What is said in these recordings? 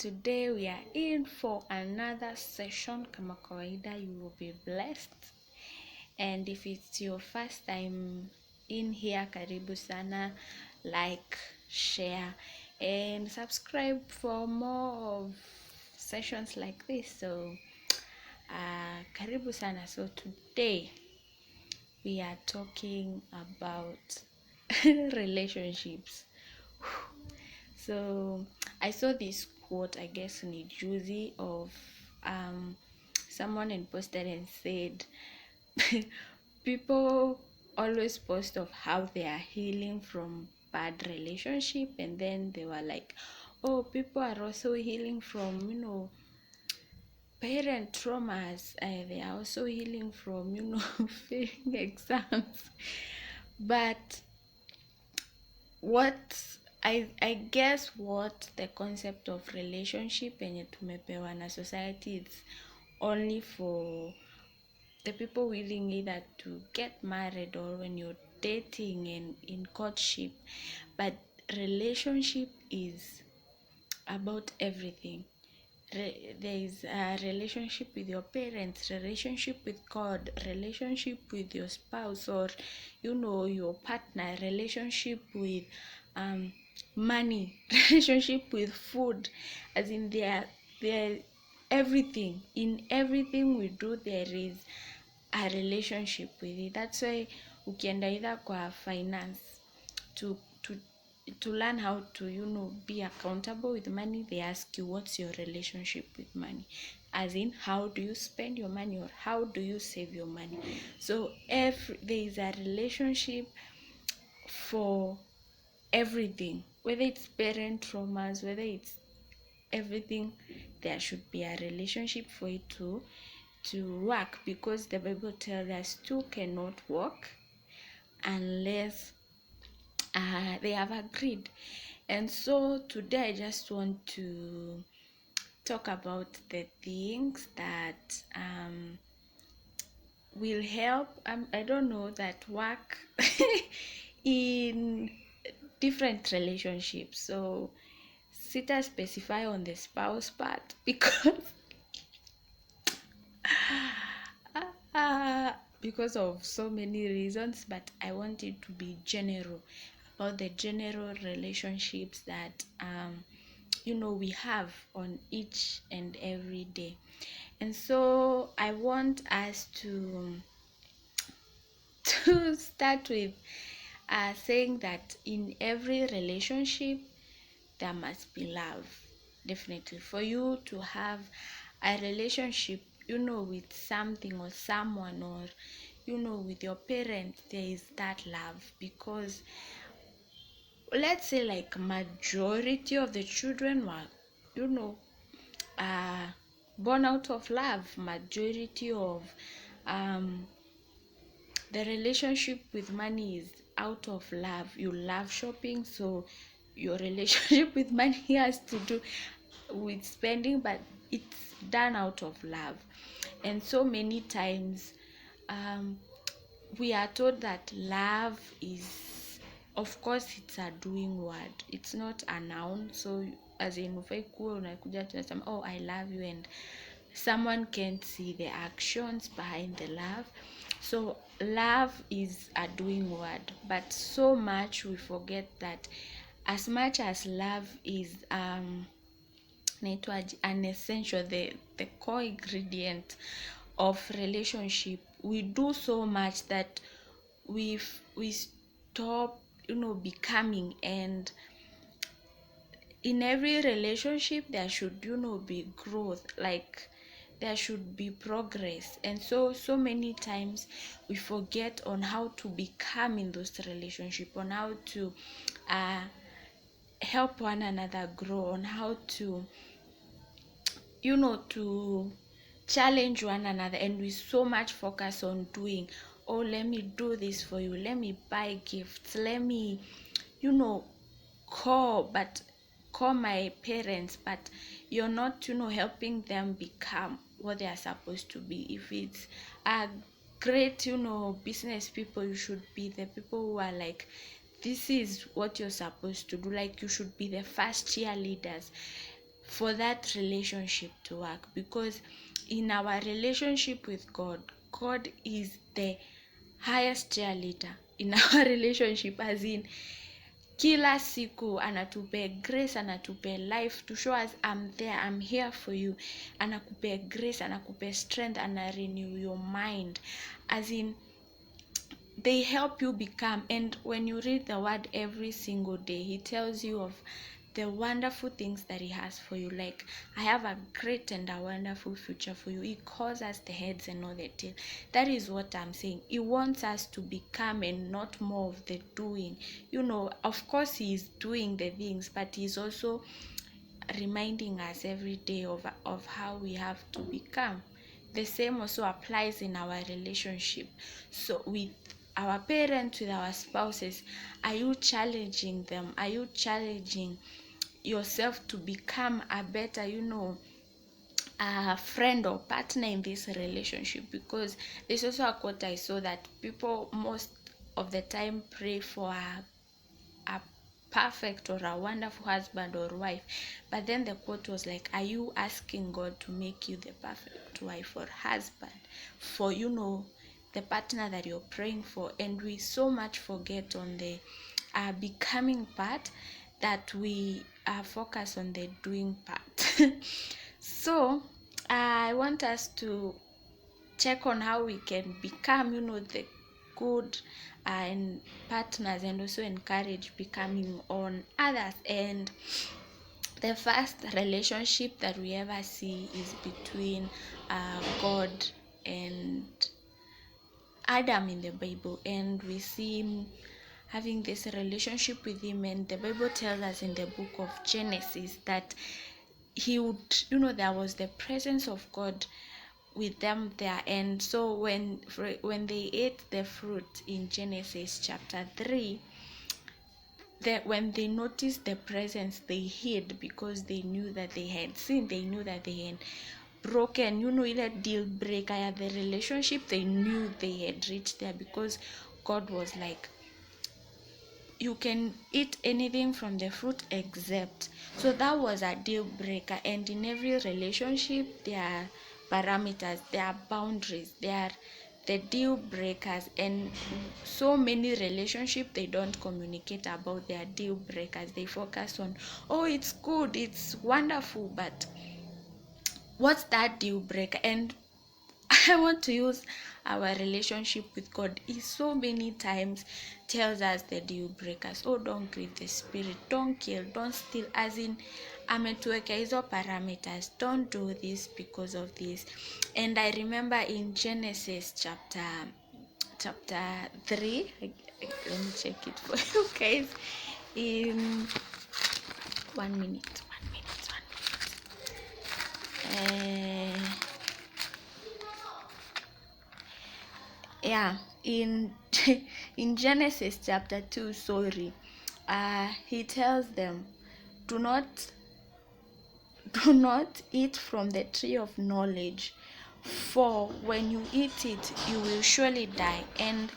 today we are in for another session. Kama kawaida, you will be blessed. And if it's your first time in here, karibu sana. Like, share, and subscribe for more of sessions like this. So karibu sana. So today we are talking about relationships. So I saw this quote, I guess in Juicy, of someone and posted and said people always post of how they are healing from bad relationship, and then they were like, oh, people are also healing from parent traumas. They are also healing from failing exams. But what I guess what the concept of relationship yenye tumepewa na society, it's only for the people willing either to get married or when you're dating and in courtship. But relationship is about everything. There is a relationship with your parents, relationship with God, relationship with your spouse or your partner, relationship with money, relationship with food. As in there everything. In everything we do there is a relationship with it. That's why ukienda either kwa finance to learn how to be accountable with money, they ask you what's your relationship with money, as in how do you spend your money or how do you save your money. So there is a relationship for everything, whether it's parent traumas, whether it's everything. There should be a relationship for it to work, because the Bible tells us two cannot work unless they have agreed. And so today I just want to talk about the things that will help, I don't know, that work in different relationships. So sita specify on the spouse part because of so many reasons, but I want it to be general, about the general relationships that we have on each and every day. And so I want us to start with saying that in every relationship there must be love. Definitely, for you to have a relationship with something or someone, or with your parents, there is that love. Because let's say like majority of the children were born out of love. Majority of the relationship with money is out of love. You love shopping, so your relationship with money has to do with spending, but it's done out of love. And so many times we are told that love is, of course, it's a doing word, it's not a noun. So as in ufai kuwa unakuja tunasema oh I love you and someone can't see the actions behind the love. So love is a doing word, but so much we forget that as much as love is an essential, the core ingredient of relationship, we do so much that we stop becoming. And in every relationship there should be growth, like there should be progress. And so many times we forget on how to become in those relationships, on how to help one another grow, on how to to challenge one another. And we so much focus on doing, oh, let me do this for you, let me buy gifts, let me call my parents, but you're not helping them become what they are supposed to be. If it's a great business people, you should be the people who are like, this is what you're supposed to do. Like, you should be the first cheerleaders. for that relationship to work, because in our relationship with God, God is the highest cheerleader in our relationship, as in kila siku anatupe grace, anatupe life to show us I'm there, I'm here for you. Anakupe grace, anakupe strength, ana renew your mind, as in they help you become. And when you read the word every single day, he tells you of the wonderful things that he has for you. Like, I have a great and a wonderful future for you. He calls us the heads and not the tail. That is what I'm saying. He wants us to become and not more of the doing. Of course he is doing the things, but he's also reminding us every day of how we have to become. The same also applies in our relationship. So with our parents, with our spouses, are you challenging them? Are you challenging yourself to become a better, a friend or partner in this relationship? Because there's also a quote I saw that people most of the time pray for a perfect or a wonderful husband or wife, but then the quote was like, are you asking God to make you the perfect wife or husband for the partner that you're praying for? And we so much forget on the becoming part, that we focus on the doing part. So I want us to check on how we can become, the good and partners, and also encourage becoming on others. And the first relationship that we ever see is between God and Adam in the Bible, and we see him having this relationship with him. And the Bible tells us in the book of Genesis that he would, there was the presence of God with them there. And so when they ate the fruit in Genesis chapter 3, when they noticed the presence, they hid, because they knew that they had sinned. They knew that they had broken, that deal breaker at the relationship. They knew they had reached there, because God was like, you can eat anything from the fruit except. So that was a deal breaker. And in every relationship, there are parameters, there are boundaries, there are the deal breakers. And so many relationships, they don't communicate about their deal breakers. They focus on, oh, it's good, it's wonderful, but what's that deal breaker? And I want to use our relationship with God. He so many times tells us the deal breakers. Oh, don't grieve the spirit, don't kill, don't steal, as in ametuweka hizo parameters, don't do this because of this. And I remember in Genesis chapter 3, let me check it for you guys, in 1 minute, yeah, in in Genesis chapter 2, he tells them, do not eat from the tree of knowledge, for when you eat it you will surely die. And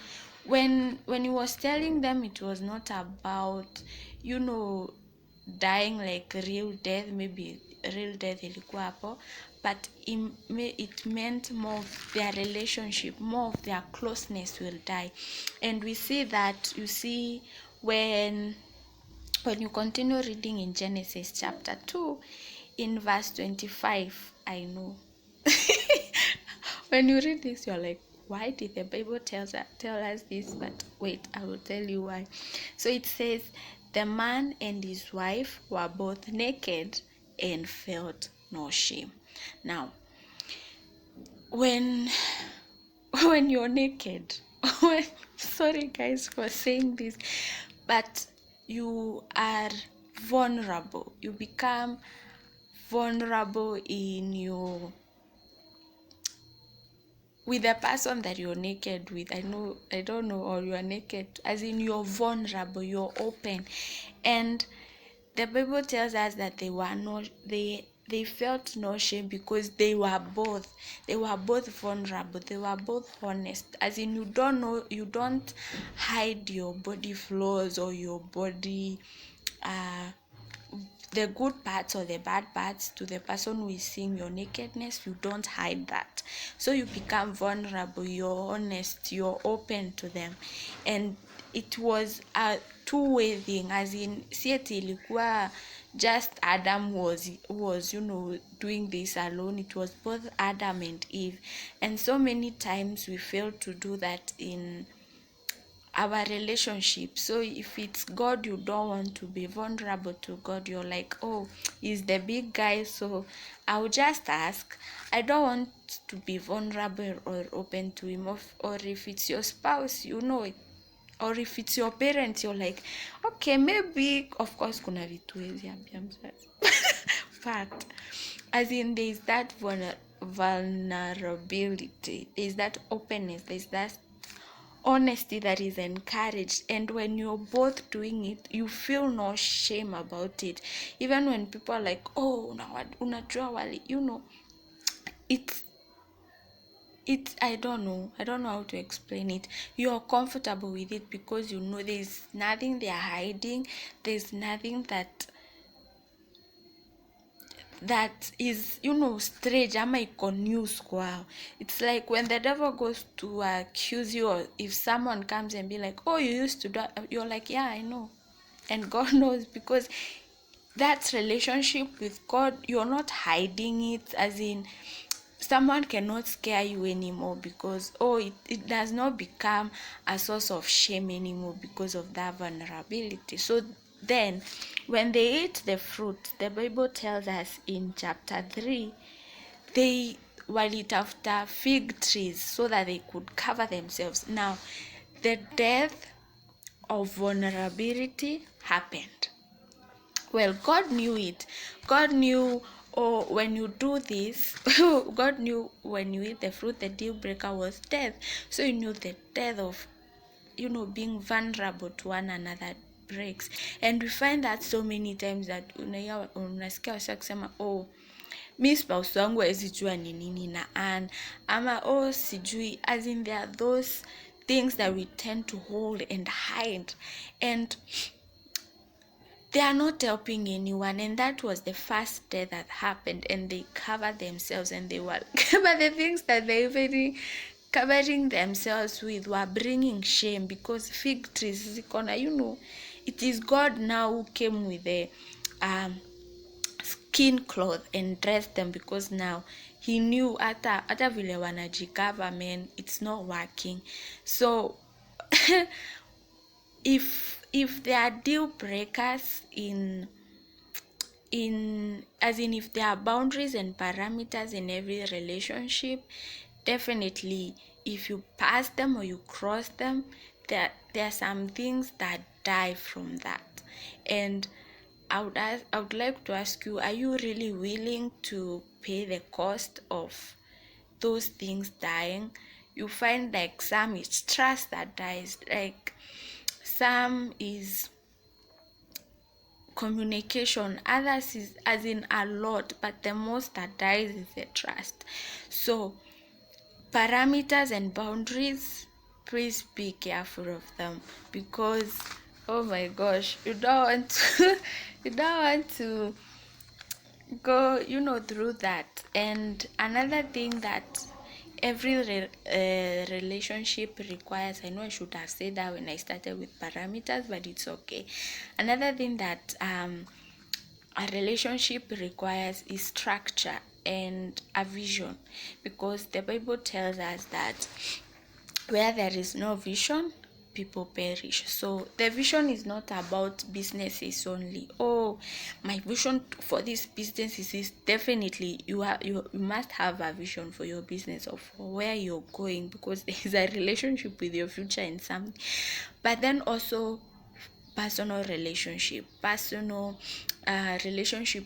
when he was telling them, it was not about dying like real death, maybe real death ilikuwa hapo, but it meant more of their relationship, more of their closeness will die. And we see that, when you continue reading in Genesis chapter 2, in verse 25, I know. When you read this, you're like, why did the Bible tell us this? But wait, I will tell you why. So it says, the man and his wife were both naked and felt no shame. Now, when you're naked, sorry guys for saying this, but you are vulnerable. You become vulnerable with the person that you're naked with. I don't know, or you are naked, as in you're vulnerable, you're open. And the Bible tells us that they felt no shame, because they were both vulnerable, they were both honest, as in you don't hide your body flaws or your body the good parts or the bad parts to the person who is seeing your nakedness. You don't hide that, so you become vulnerable, you're honest, you're open to them. And it was a two-way thing, as in sieti ilikuwa just Adam was doing this alone. It was both Adam and Eve. And so many times we fail to do that in our relationship. So if it's God, you don't want to be vulnerable to God. You're like, oh, he's the big guy, so I'll just ask. I don't want to be vulnerable or open to him. Or if it's your spouse, it. Or if it's your parents, you're like, okay, maybe, of course kuna vitu hizi ambia mzazi. But as in, there's that vulnerability, there's that openness, there's that honesty that is encouraged. And when you're both doing it, you feel no shame about it. Even when people are like, oh, unajua wali, it's I don't know how to explain it. You're comfortable with it because there's nothing they're hiding. There's nothing that is strange ama iko news kwao. It's like when the devil goes to accuse you, or if someone comes and be like, oh, you used to do, you're like, yeah, I know. And God knows, because that relationship with God, you're not hiding it. As in, someone cannot scare you anymore, because it does not become a source of shame anymore because of that vulnerability. So then when they ate the fruit, the Bible tells us in chapter 3, they walitafuta fig trees so that they could cover themselves. Now the death of vulnerability happened. Well, God knew it. God knew, when you do this, God knew when you eat the fruit, the deal breaker was death. So you knew the death of, being vulnerable to one another breaks. And we find that so many times that unasikia wasa kusema, oh, mi spouse wangu hawezi jua ni nini na ama sijui, as in there are those things that we tend to hold and hide, and they are not helping anyone. And that was the first day that happened, and they covered themselves, and they were but the things that they were covering themselves with were bringing shame, because fig trees zikona, it is God now who came with the skin cloth and dressed them, because now he knew hata vile wanajikava, man, it's not working. So if there are deal breakers as in if there are boundaries and parameters in every relationship, definitely if you pass them or you cross them, there are some things that die from that. And I would like to ask you, are you really willing to pay the cost of those things dying? You find like some is trust that dies, like some is communication, others is as in a lot, but the most that dies is the trust. So parameters and boundaries, please be careful of them, because oh my gosh, you don't want to you don't want to go through that. And another thing that every relationship requires, I know I should have said that when I started with parameters, but it's okay. Another thing that a relationship requires is structure and a vision, because the Bible tells us that where there is no vision, people perish. So the vision is not about businesses only. Oh, my vision for this business is this. Definitely you must have a vision for your business or for where you're going, because there is a relationship with your future and something. But then also personal relationship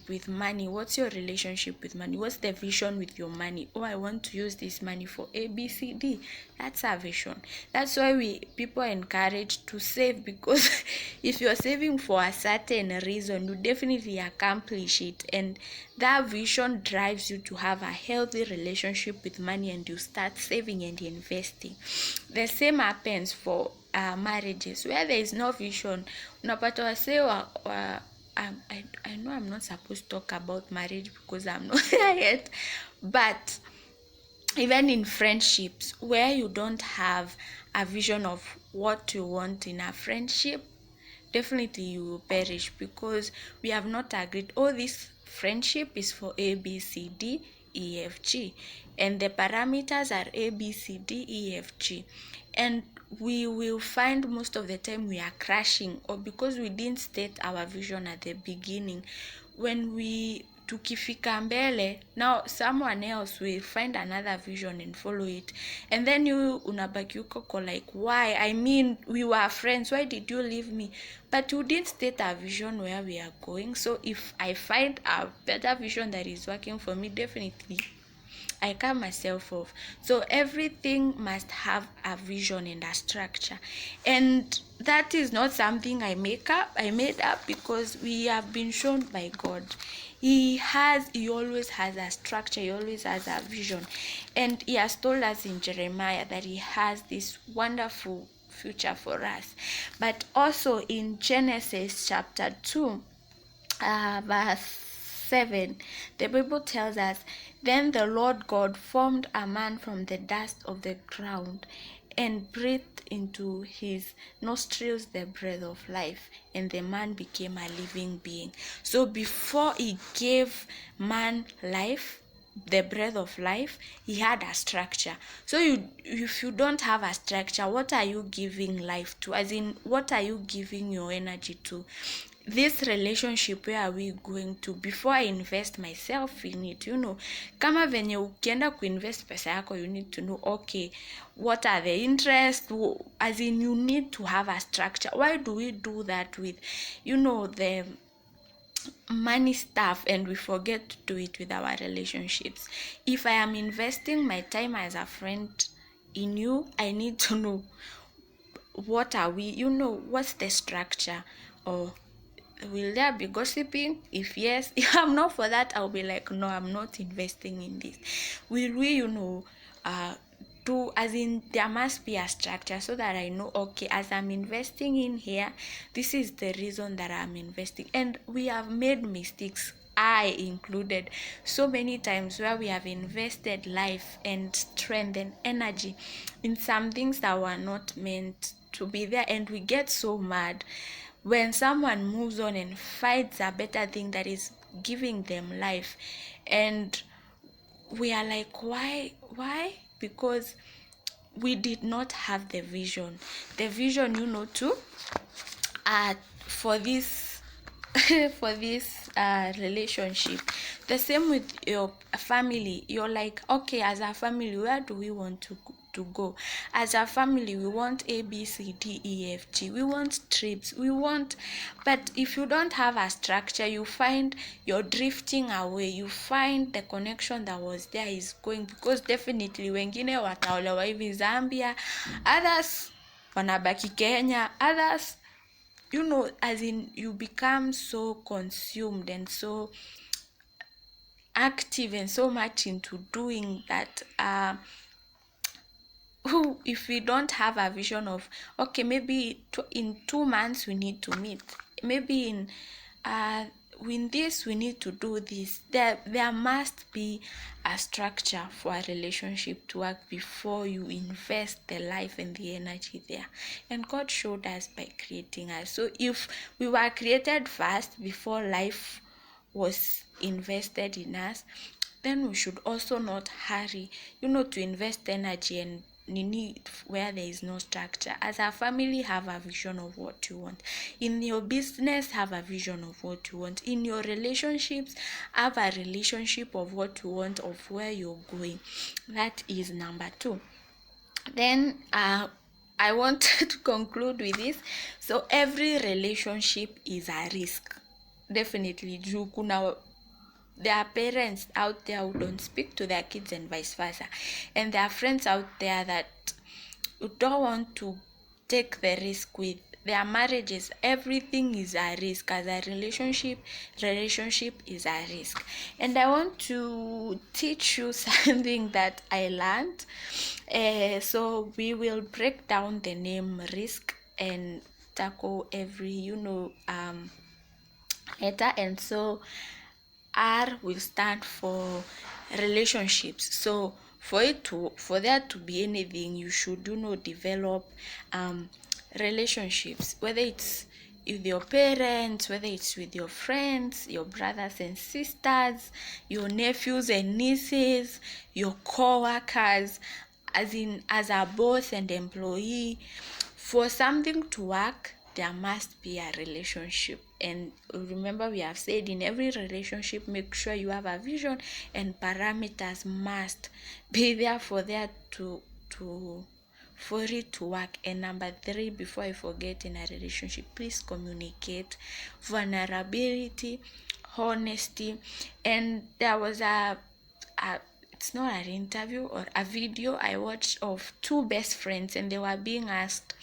with money. What's your relationship with money? What's the vision with your money? Oh, I want to use this money for ABCD. That's a vision. That's why people are encouraged to save, because if you're saving for a certain reason, you definitely accomplish it, and that vision drives you to have a healthy relationship with money, and you start saving and investing. The same happens for marriages. Where there is no vision, unapata wasee I know I'm not supposed to talk about marriage because I'm not there yet, but even in friendships where you don't have a vision of what you want in a friendship, definitely you will perish because we have not agreed, oh, this friendship is for A, B, C, D, E, F, G, and the parameters are A, B, C, D, E, F, G, and we will find most of the time we are crashing, or because we didn't state our vision at the beginning. When we tukifika mbele, now someone else will find another vision and follow it, and then you unabaki uko like, why? I mean, we were friends, why did you leave me? But you didn't state a vision where we are going. So if I find a better vision that is working for me, definitely I cut myself off. So everything must have a vision and a structure. And that is not something I made up, because we have been shown by God. He always has a structure, he always has a vision. And he has told us in Jeremiah that he has this wonderful future for us. But also in Genesis chapter 2, verse 7, the Bible tells us, then the Lord God formed a man from the dust of the ground and breathed into his nostrils the breath of life, and the man became a living being. So before he gave man life, the breath of life, he had a structure. So if you don't have a structure, what are you giving life to? As in, what are you giving your energy to? This relationship, where are we going to? Before I invest myself in it, kama venye ukienda kuinvest pesa yako, you need to know, okay, what are the interests? As in, you need to have a structure. Why do we do that with the money stuff, and we forget to do it with our relationships? If I am investing my time as a friend in you, I need to know, what are we, what's the structure? Or will there be gossiping? If yes, if I'm not for that, I'll be like, no, I'm not investing in this. Will we, do, as in, there must be a structure so that I know, okay, as I'm investing in here, this is the reason that I'm investing. And we have made mistakes, I included, so many times, where we have invested life and strength and energy in some things that were not meant to be there, and we get so mad when someone moves on and finds a better thing that is giving them life, and we are like, why? Because we did not have the vision, to for this for this relationship. The same with your family. You're like, okay, as a family, where do we want to go? As a family, we want A, B, C, D, E, F, G. We want trips, but if you don't have a structure, you find you're drifting away. You find the connection that was there is going, because definitely wengine wataolewa hivi Zambia, others wanabaki Kenya, others, as in, you become so consumed and so active and so much into doing that, if we don't have a vision of, okay, maybe in 2 months we need to meet, maybe in this we need to do this, there must be a structure for a relationship to work before you invest the life and the energy there. And God showed us by creating us. So if we were created first before life was invested in us, then we should also not hurry, to invest energy and need where there is no structure. As a family, have a vision of what you want. In your business, have a vision of what you want. In your relationships, have a relationship of what you want, of where you're going. That is number 2. Then I want to conclude with this. So every relationship is a risk, definitely. There are parents out there who don't speak to their kids and vice versa, and there are friends out there that don't want to take the risk with their marriages. Everything is a risk. As a relationship is a risk. And I want to teach you something that I learned. So we will break down the name risk and tackle every letter, and so R will stand for relationships. So for there to be anything, you should develop relationships, whether it's with your parents, whether it's with your friends, your brothers and sisters, your nephews and nieces, your co-workers, as a boss and employee. For something to work, there must be a relationship. And remember, we have said in every relationship, make sure you have a vision, and parameters must be there for to for it to work. And number 3, before I forget, in a relationship, please communicate. Vulnerability, honesty. And there was a it's not an interview or a video I watched of two best friends, and they were being asked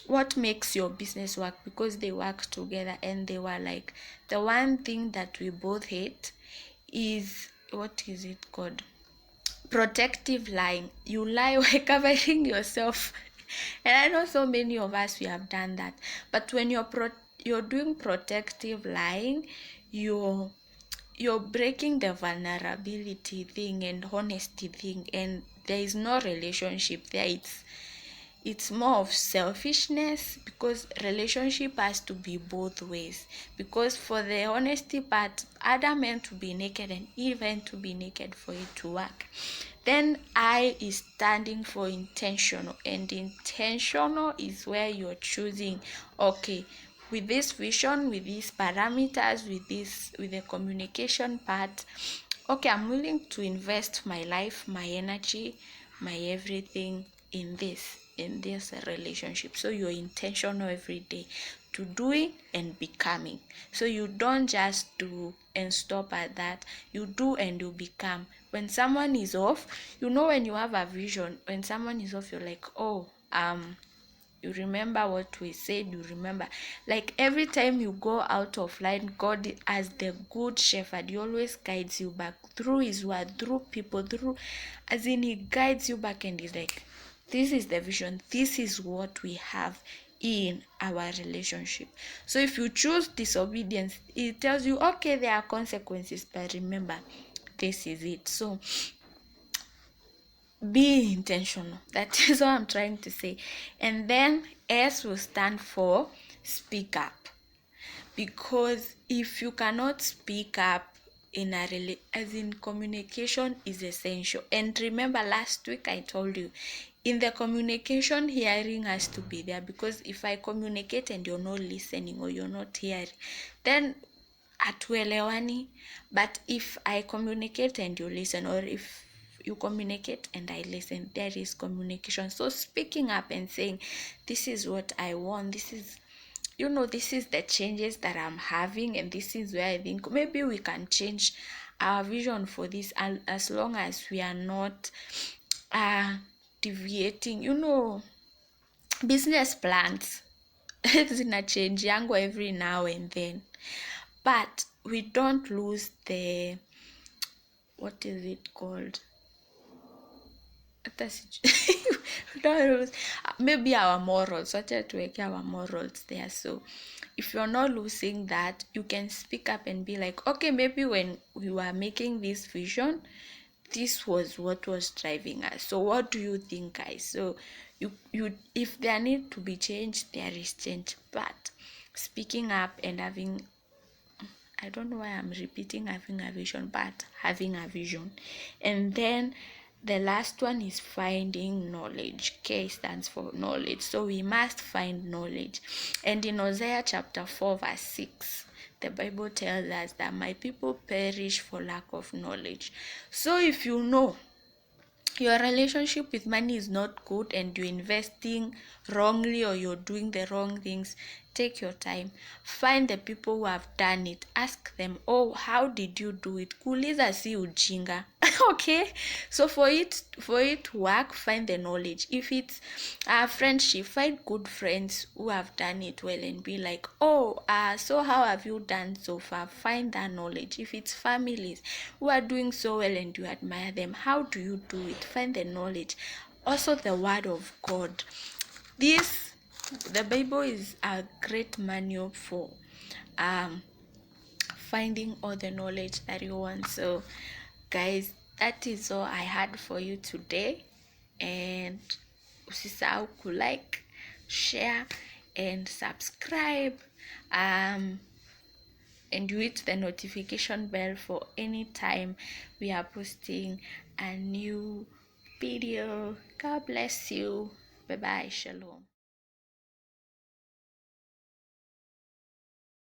what makes your business work, because they work together, and they were like, the one thing that we both hate is, what is it called, protective lying. You lie while covering yourself. And I know so many of us, we have done that. But when you're doing protective lying, you're breaking the vulnerability thing and honesty thing, and there is no relationship there. It's more of selfishness, because relationship has to be both ways. Because for the honesty part, Adam meant to be naked and Eve meant to be naked for it to work. Then I is standing for intentional, and intentional is where you're choosing, okay, with this vision, with these parameters, with the communication part, okay, I'm willing to invest my life, my energy, my everything in this relationship. So you're intentional every day to doing and becoming. So you don't just do and stop at that. You do and you become. When someone is off, when you have a vision, when someone is off, you're like, oh, you remember what we said, you remember, like every time you go out of line, God, as the good shepherd, he always guides you back through his word, through people, through, as in, he guides you back, and he's like, this is the vision, this is what we have in our relationship. So if you choose disobedience, it tells you, okay, there are consequences, but remember, this is it. So be intentional. That is what I'm trying to say. And then S will stand for speak up. Because if you cannot speak up in as in, communication is essential. And remember, last week I told you, in the communication, hearing has to be there. Because if I communicate and you're not listening, or you're not hearing, then hatuelewani. But if I communicate and you listen, or if you communicate and I listen, there is communication. So speaking up and saying, this is what I want, this is the changes that I'm having, and this is where I think maybe we can change our vision for this, and as long as we are not deviating. Business plans zina change yangu every now and then, but we don't lose the, what is it called, don't lose, maybe our morals. Wacha tuweke our morals there. So if you're not losing that, you can speak up and be like, okay, maybe when we were making this vision, this was what was driving us. So what do you think, guys? So you if there need to be change, there is change. But speaking up and having, I don't know why I'm repeating having a vision, but having a vision. And then the last one is finding knowledge. K stands for knowledge. So we must find knowledge. And in Hosea chapter 4 verse 6, the Bible tells us that my people perish for lack of knowledge. So if you know your relationship with money is not good, and you're investing wrongly, or you're doing the wrong things, take your time, find the people who have done it, ask them, oh, how did you do it? Kuuliza si ujinga. Okay, so for it to work, find the knowledge. If it's a friendship, find good friends who have done it well, and be like, oh, so how have you done so far? Find that knowledge. If it's families who are doing so well and you admire them, how do you do it? Find the knowledge. Also, the word of God. The Bible is a great manual for finding all the knowledge that you want. So guys, that is all I had for you today, and usisahau ku like, share and subscribe, and you hit the notification bell for any time we are posting a new video. God bless you. Bye bye. Shalom.